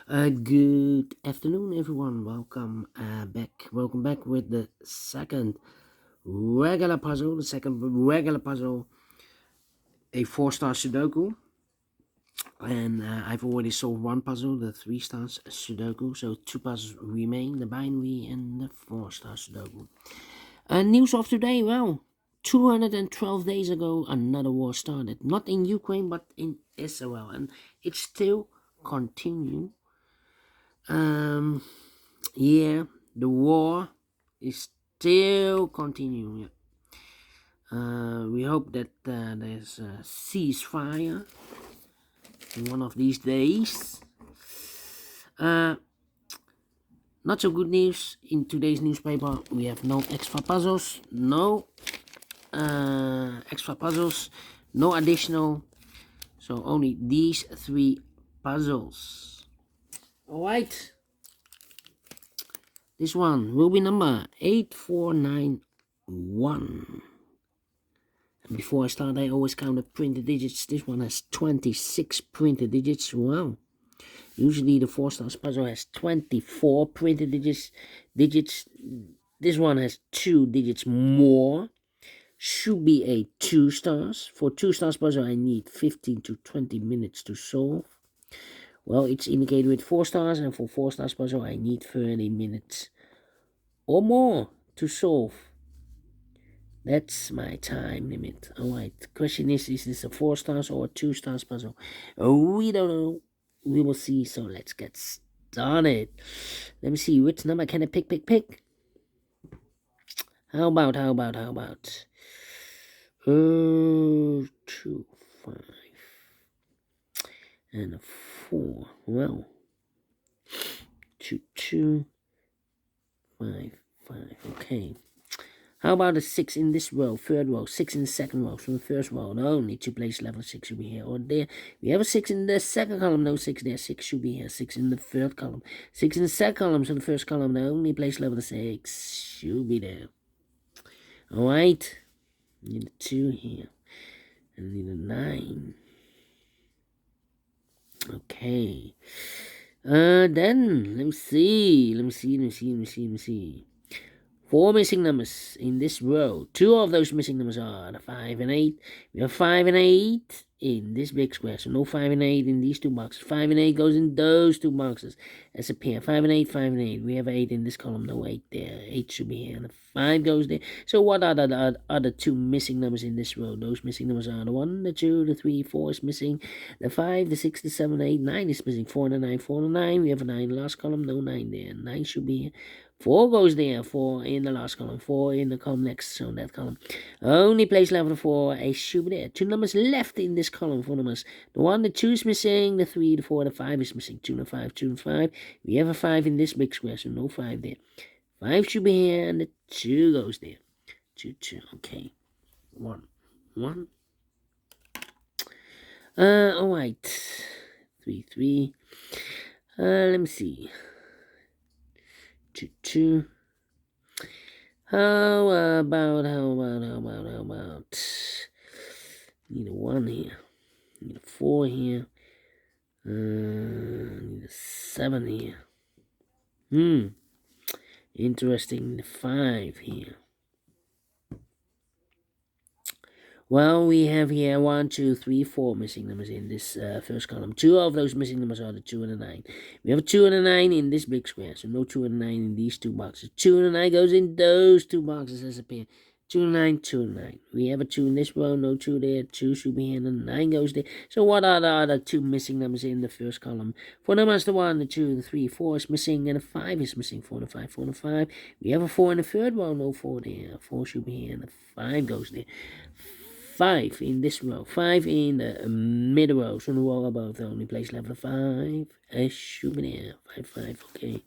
Good afternoon, everyone. Welcome back with the second regular puzzle. The second regular puzzle, a four-star Sudoku, and I've already solved one puzzle, the three stars Sudoku. So two puzzles remain: the binary and the four-star Sudoku. News of today. Well, 212 days ago, another war started. Not in Ukraine, but in Israel, and it's still continuing. Um, Yeah, the war is still continuing. We hope that there's a ceasefire in one of these days. Uh, Not so good news in today's newspaper. We have no extra puzzles, no extra puzzles, no additional. So only these three puzzles. All right. This one will be number 8491. And before I start, I always count the printed digits. This one has 26 printed digits. Wow. Usually the four stars puzzle has 24 printed digits. This one has 2 digits more. Should be a 2 stars. For 2 stars puzzle, I need 15 to 20 minutes to solve. Well, it's indicated with 4 stars, and for 4 stars puzzle, I need 30 minutes or more to solve. That's my time limit. Alright, the question is this a 4 stars or a 2 stars puzzle? We don't know. We will see, so let's get started. Let me see, which number can I pick? How about? 2, 5, and a 4. Well, 2, 2, 5, 5, okay. How about a 6 in this row, third row, 6 in the second row, from the first row? No, need to place level 6 should be here or there. We have a 6 in the second column, no 6 there, 6 should be here, 6 in the third column, 6 in the second column, so the first column, no, only place level 6 should be there. Alright, need a 2 here, and need a 9. Okay, then, let me see. 4 missing numbers in this row. 2 of those missing numbers are the 5 and 8. We have 5 and 8 in this big square. So no 5 and 8 in these 2 boxes. 5 and 8 goes in those 2 boxes as a pair. 5 and 8, 5 and 8. We have 8 in this column. No 8 there. 8 should be here. And the 5 goes there. So what are the other 2 missing numbers in this row? Those missing numbers are the 1, the 2, the 3, 4 is missing. The 5, the 6, the 7, the 8, 9 is missing. 4 and the 9, 4 and the 9. We have a 9 in the last column. No 9 there. 9 should be here. 4 goes there, 4 in the last column, 4 in the column next, so that column. Only place level 4, a should be there. 2 numbers left in this column, 4 numbers. The 1, the 2 is missing, the 3, the 4, the 5 is missing. 2 and a 5, 2 and 5. We have a 5 in this big square, so no 5 there. 5 should be here, and the 2 goes there. 2, 2, okay. 1, 1. Alright. 3, 3. Let me see. 2, 2. How about? Need a 1 here. Need a 4 here. Need a 7 here. Interesting. The 5 here. Well, we have here 1, 2, 3, 4 missing numbers in this first column. 2 of those missing numbers are the 2 and the 9. We have a 2 and a 9 in this big square, so no 2 and a 9 in these 2 boxes. 2 and a 9 goes in those 2 boxes as a pair. 2 and 9, 2 and 9. We have a 2 in this row, no 2 there. 2 should be here, and the 9 goes there. So what are the other 2 missing numbers in the first column? 4 numbers, the 1, the 2, the 3, 4 is missing, and the 5 is missing. 4 and 5, 4 and 5. We have a 4 in the third row, no 4 there. 4 should be here, and the 5 goes there. 5 in this row, 5 in the middle row, so the row above the only place level 5. I should be there. 5, 5, okay.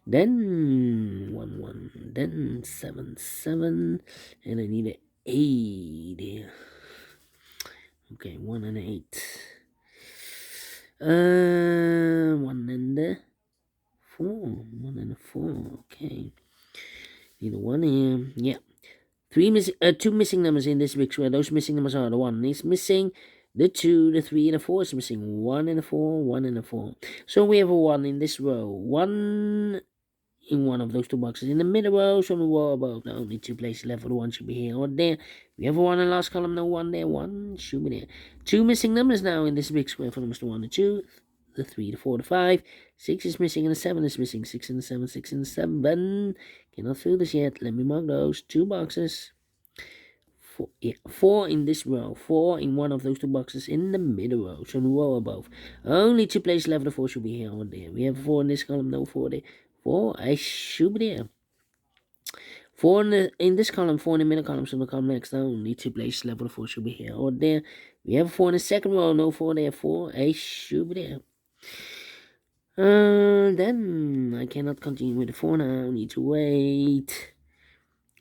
Then 1, 1, then 7, 7, and I need an 8 here. Okay, 1 and 8. 1 and a 4. 1 and a 4, okay. Need a 1 here, yeah. 2 missing numbers in this big square. Those missing numbers are the 1 is missing, The 2, the 3, and the 4 is missing. 1 and a 4, 1 and a 4. So we have a 1 in this row. 1 in one of those 2 boxes. In the middle row, so on the wall above. The only 2 places left for the 1 should be here or there. We have a 1 in the last column, no 1 there. 1 should be there. 2 missing numbers now in this big square for numbers, the 1, the 2, the 3, the 4, the 5. 6 is missing and the 7 is missing. 6 and the 7, 6 and the 7. Cannot fill this yet. Let me mark those. 2 boxes. 4 in this row. 4 in one of those 2 boxes in the middle row. So in the row above. Only 2 places left. The 4 should be here or there. We have 4 in this column, no 4 there. 4, I should be there. 4 in this column, 4 in the middle column, so the column next. Only 2 places left. The 4 should be here or there. We have 4 in the second row, no 4 there. 4, I should be there. Then I cannot continue with the 4 now. Need to wait.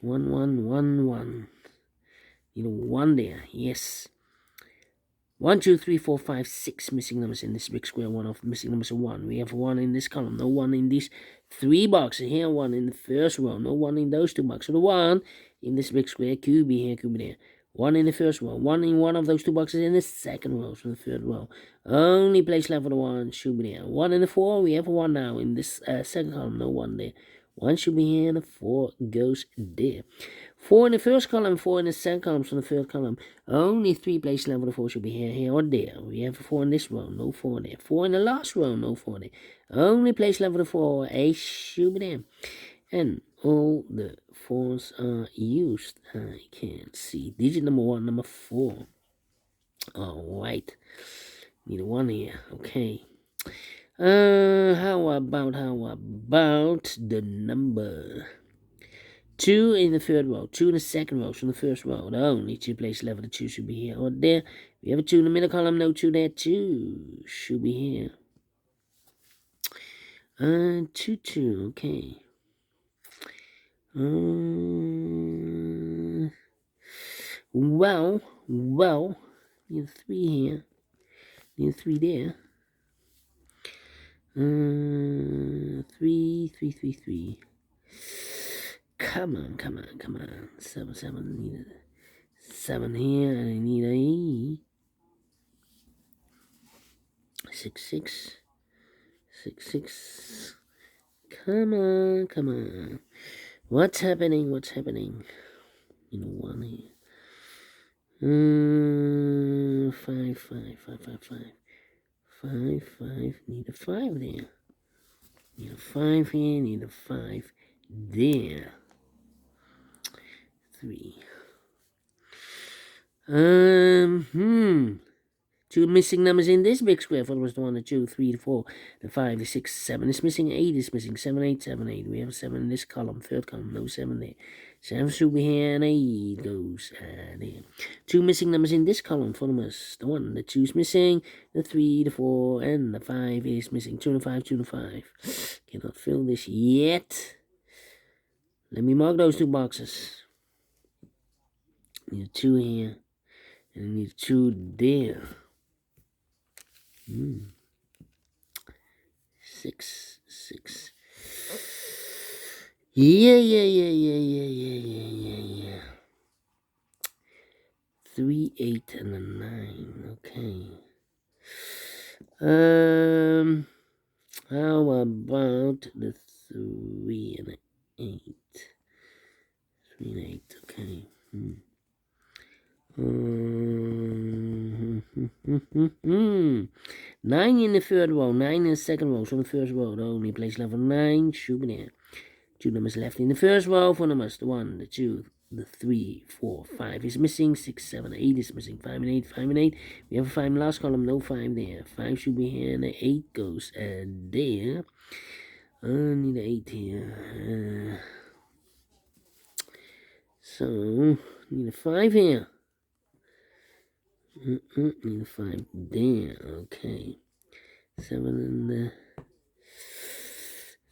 1, 1, 1, 1. Need a 1 there. Yes. 1, 2, 3, 4, 5, 6 missing numbers in this big square. 1 of missing numbers is 1. We have 1 in this column. No 1 in these 3 boxes. Here 1 in the first row. No 1 in those 2 boxes. So the 1 in this big square. Could be here, could be there. 1 in the first row. 1 in one of those 2 boxes in the second row. So the third row. Only place left for the 1 should be there. 1 in the 4. We have a 1 now in this second column. No 1 there. 1 should be here and the 4 goes there. 4 in the first column, 4 in the second column, so the third column. Only 3 places left for the 4 should be here, here, or there. We have a 4 in this row, no 4 there. 4 in the last row, no 4 there. Only place left for the 4, a should be there. And all the 4s are used. I can't see. Digit number 1, number 4. Alright. Need a 1 here. Okay. How about the number 2 in the third row, 2 in the second row, from the first row. The only 2 places left, the 2 should be here or there. We have a 2 in the middle column, no 2 there. 2 should be here. 2, 2, okay. Well, need a 3 here. Need a 3 there. 3, 3, 3, 3. Come on. 7, 7. Need a 7 here. And I need a 6, 6. 6, 6. Come on. What's happening? You know, 1 here. 5, 5, 5, 5, 5. 5, 5. Need a 5 there. Need a 5 here. Need a 5 there. 3. 2 missing numbers in this big square. What was the 1, the 2, 3, the 4, the 5, the 6, 7 is missing. 8 is missing. 7, 8, 7, 8. We have 7 in this column. Third column, no 7 there. 7 should be here and 8 goes there. 2 missing numbers in this column for us. The 1, the 2 is missing. The 3, the 4, and the 5 is missing. 2 and 5, 2 and 5. Cannot fill this yet. Let me mark those 2 boxes. Need a 2 here. And I need a 2 there. 6, 6. Yeah. 3, 8, and a 9. Okay. How about the 3 and the 8? 3 and 8. Okay. 9 in the third row, 9 in the second row. So the first row, the only place left for 9 should be there. 2 numbers left in the first row for numbers. The 1, the 2, the 3, 4, 5 is missing. 6, 7, 8 is missing. 5 and 8, 5 and 8. We have a 5 in the last column, no 5 there. 5 should be here and the 8 goes there. I need an 8 here. So, need a 5 here. Need a 5 there. Okay. 7 in the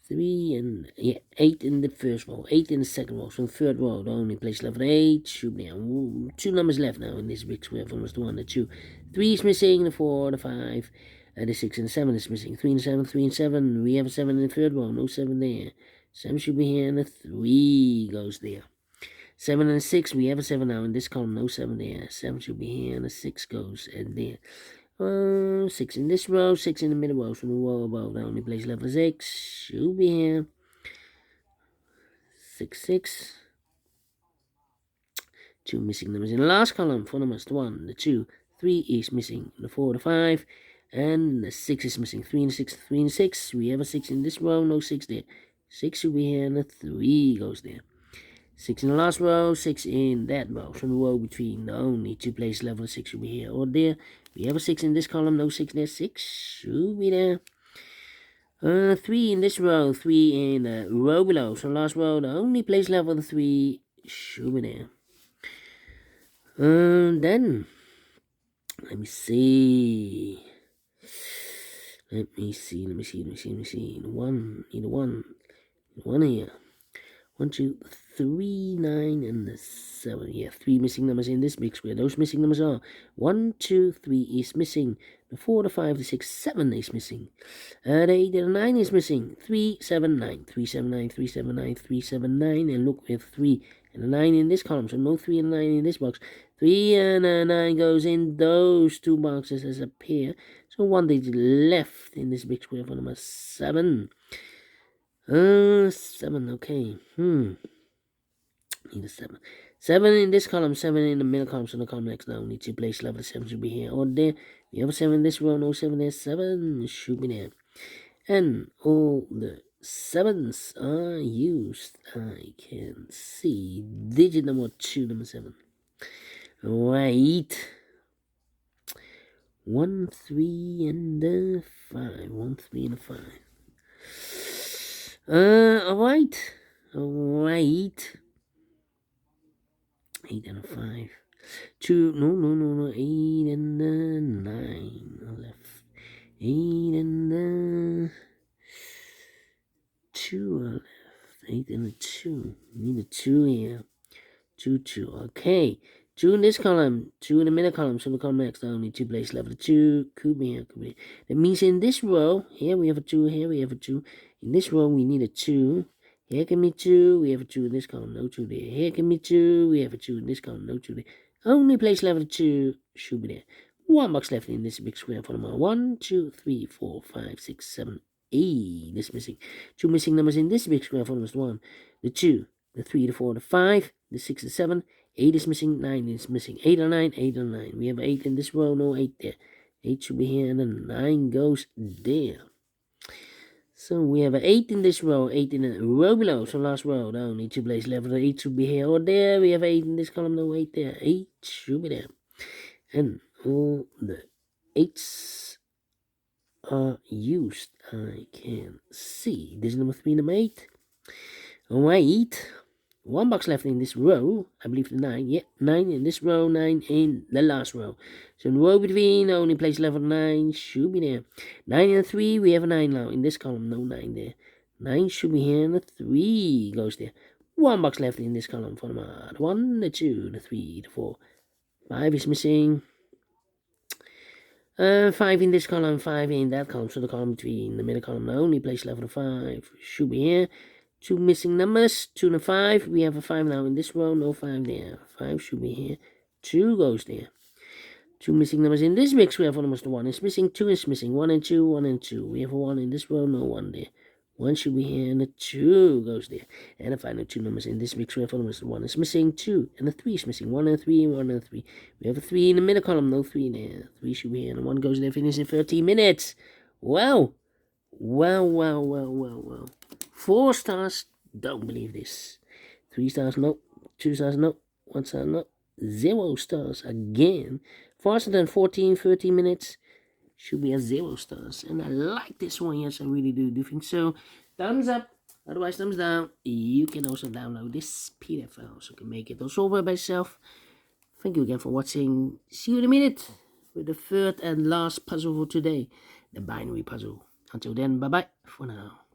3 and 8 in the first row, 8 in the second row. So the third row, the only place left for 8 should be 2 numbers left now in this big square. From the 1, the 2, 3 is missing. The 4, the 5, the 6 and the 7 is missing. 3 and 7, 3 and 7. We have a 7 in the third row, no 7 there. 7 should be here and the 3 goes there. 7 and 6, we have a 7 now in this column, no 7 there. 7 should be here, and a 6 goes in there. 6 in this row, 6 in the middle row. So the row above, the only place left for 6 should be here. 6, 6. 2 missing numbers in the last column. 4 numbers, the 1, the 2, 3 is missing. The 4, the 5, and the 6 is missing. 3 and 6, 3 and 6. We have a 6 in this row, no 6 there. 6 should be here, and the 3 goes there. 6 in the last row, 6 in that row. So the row between the only 2 places left for 6 should be here or there. We have a 6 in this column, no 6 there. 6 should be there. 3 in this row, 3 in the row below. So last row, the only place left for the 3 should be there. Then, let me see. The 1 here. 1, 2, 3, 9, and the 7. Yeah, 3 missing numbers in this big square. Those missing numbers are 1, 2, 3 is missing. The 4, the 5, the 6, 7 is missing. The 8, the 9 is missing. 3, 7, 9. 3, 7, 9, 3, 7, 9, 3, 7, 9. And look, we have 3 and a 9 in this column. So no 3 and 9 in this box. 3 and a 9 goes in those 2 boxes as a pair. So 1 digit left in this big square for number 7. 7, okay. Need a 7. 7 in this column, 7 in the middle column, so the column next now. Need 2 places left, the 7 should be here or there. We have a 7 in this row, no 7 there, 7 should be there. And all the 7s are used. I can see digit number 2, number 7. Right. 1, 3, and a 5. 1, 3, and a 5. Alright. 8 and a 5. 2, no. 8 and a 9 left. 8 and a 2 left. 8 and a 2. Need a 2 here. 2, 2. Okay. 2 in this column, 2 in the middle column, so the column next, only 2 places left. The 2 could be here, That means in this row, here we have a 2, here we have a 2. In this row, we need a 2. Here can be 2, we have a 2 in this column, no 2 there. Here can be 2, we have a 2 in this column, no 2 there. Only place left for 2 should be there. 1 box left in this big square for number 1, 2, 3, 4, 5, 6, 7, 8. This missing. 2 missing numbers in this big square for number 1. The 2, the 3, the 4, the 5, the 6, the 7. 8 is missing, 9 is missing. 8 or 9, 8 or 9. We have 8 in this row, no 8 there. 8 should be here, and then 9 goes there. So we have an 8 in this row, 8 in the row below. So last row, the only 2 places left. The 8 should be here or there. We have 8 in this column, no 8 there. 8 should be there. And all the 8s are used. I can see. This is number 3, number 8. Alright. 1 box left in this row. I believe the 9. Yeah, 9 in this row, 9 in the last row. So in the row between, the only place left for 9 should be there. 9 and 3, we have a 9 now. In this column, no 9 there. 9 should be here, and the 3 goes there. 1 box left in this column for the 1, the 2, the 3, the 4. 5 is missing. 5 in this column, 5 in that column. So the column between, the middle column, the only place left for the 5 should be here. 2 missing numbers, 2 and a 5. We have a 5 now in this row, no 5 there. 5 should be here. 2 goes there. 2 missing numbers in this big square for numbers. The 1 is missing, 2 is missing. 1 and 2, 1 and 2. We have a 1 in this row, no 1 there. 1 should be here, and the 2 goes there. And the final 2 numbers in this big square for numbers. The 1 is missing, 2, and the 3 is missing. 1 and 3, 1 and 3. We have a 3 in the middle column, no 3 there. 3 should be here, and the 1 goes there, finish in 13 minutes. Wow. Wow. 4 stars. Don't believe this. 3 stars, no. 2 stars, no. 1 star, no. 0 stars again. Faster than 13 minutes. Should be at 0 stars. And I like this one, yes, I really do. Do you think so? Thumbs up. Otherwise, thumbs down. You can also download this PDF file so you can make it all over by yourself. Thank you again for watching. See you in a minute with the third and last puzzle for today. The binary puzzle. Until then, bye-bye for now.